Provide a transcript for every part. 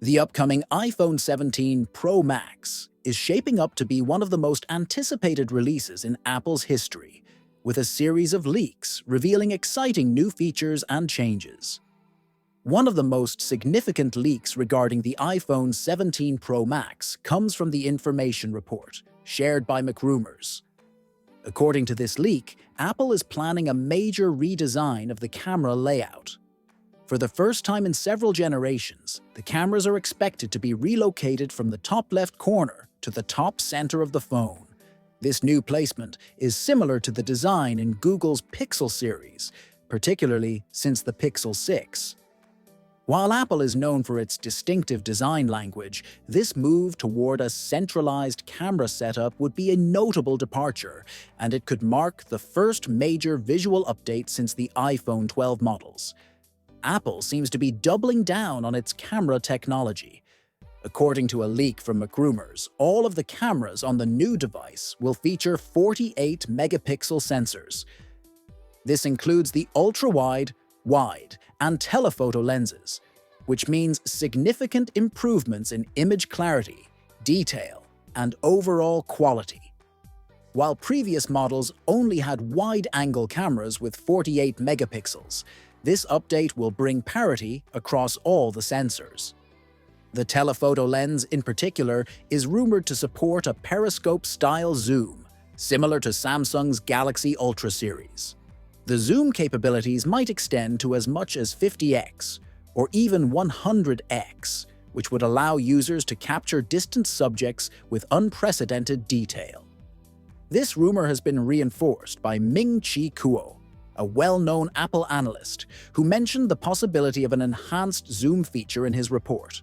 The upcoming iPhone 17 Pro Max is shaping up to be one of the most anticipated releases in Apple's history, with a series of leaks revealing exciting new features and changes. One of the most significant leaks regarding the iPhone 17 Pro Max comes from the information report shared by MacRumors. According to this leak, Apple is planning a major redesign of the camera layout. For the first time in several generations, the cameras are expected to be relocated from the top left corner to the top center of the phone. This new placement is similar to the design in Google's Pixel series, particularly since the Pixel 6. While Apple is known for its distinctive design language, this move toward a centralized camera setup would be a notable departure, and it could mark the first major visual update since the iPhone 12 models. Apple seems to be doubling down on its camera technology. According to a leak from MacRumors, all of the cameras on the new device will feature 48-megapixel sensors. This includes the ultra-wide, wide, and telephoto lenses, which means significant improvements in image clarity, detail, and overall quality. While previous models only had wide-angle cameras with 48 megapixels, this update will bring parity across all the sensors. The telephoto lens, in particular, is rumored to support a periscope-style zoom, similar to Samsung's Galaxy Ultra series. The zoom capabilities might extend to as much as 50x, or even 100x, which would allow users to capture distant subjects with unprecedented detail. This rumor has been reinforced by Ming-Chi Kuo, a well-known Apple analyst, who mentioned the possibility of an enhanced zoom feature in his report.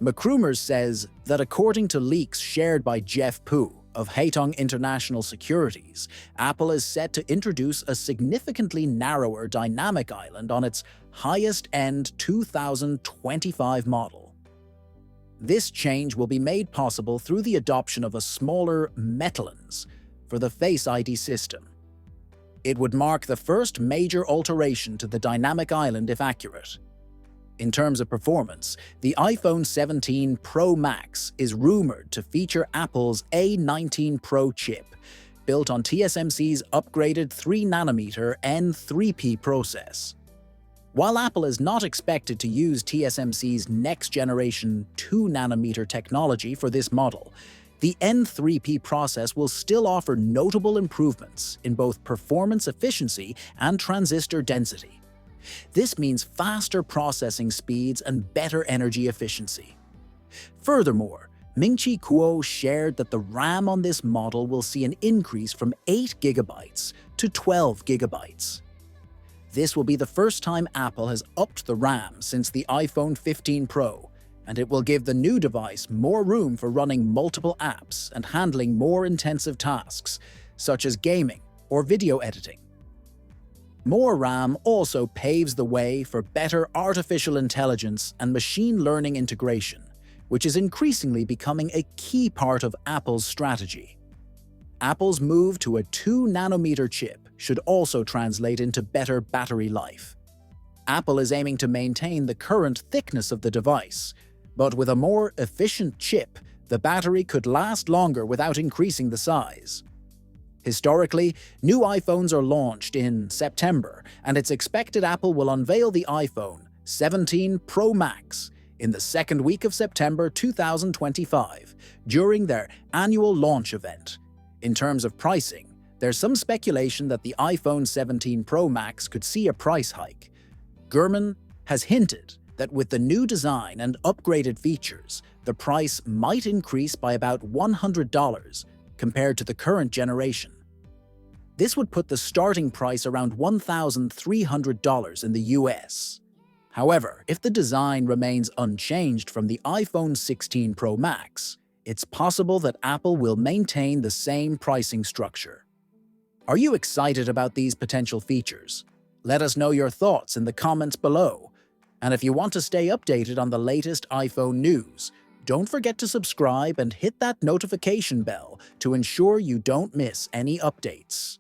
MacRumors says that according to leaks shared by Jeff Pu of Haitong International Securities, Apple is set to introduce a significantly narrower dynamic island on its highest-end 2025 model. This change will be made possible through the adoption of a smaller metal lens for the Face ID system. It would mark the first major alteration to the dynamic island if accurate. In terms of performance, the iPhone 17 Pro Max is rumored to feature Apple's A19 Pro chip, built on TSMC's upgraded 3nm N3P process. While Apple is not expected to use TSMC's next-generation 2nm technology for this model, the N3P process will still offer notable improvements in both performance efficiency and transistor density. This means faster processing speeds and better energy efficiency. Furthermore, Ming-Chi Kuo shared that the RAM on this model will see an increase from 8 GB to 12 GB. This will be the first time Apple has upped the RAM since the iPhone 15 Pro, and it will give the new device more room for running multiple apps and handling more intensive tasks, such as gaming or video editing. More RAM also paves the way for better artificial intelligence and machine learning integration, which is increasingly becoming a key part of Apple's strategy. Apple's move to a 2nm chip should also translate into better battery life. Apple is aiming to maintain the current thickness of the device, but with a more efficient chip, the battery could last longer without increasing the size. Historically, new iPhones are launched in September, and it's expected Apple will unveil the iPhone 17 Pro Max in the second week of September 2025 during their annual launch event. In terms of pricing, there's some speculation that the iPhone 17 Pro Max could see a price hike. Gurman has hinted that with the new design and upgraded features, the price might increase by about $100 compared to the current generation. This would put the starting price around $1,300 in the US. However, if the design remains unchanged from the iPhone 16 Pro Max, it's possible that Apple will maintain the same pricing structure. Are you excited about these potential features? Let us know your thoughts in the comments below. And if you want to stay updated on the latest iPhone news, don't forget to subscribe and hit that notification bell to ensure you don't miss any updates.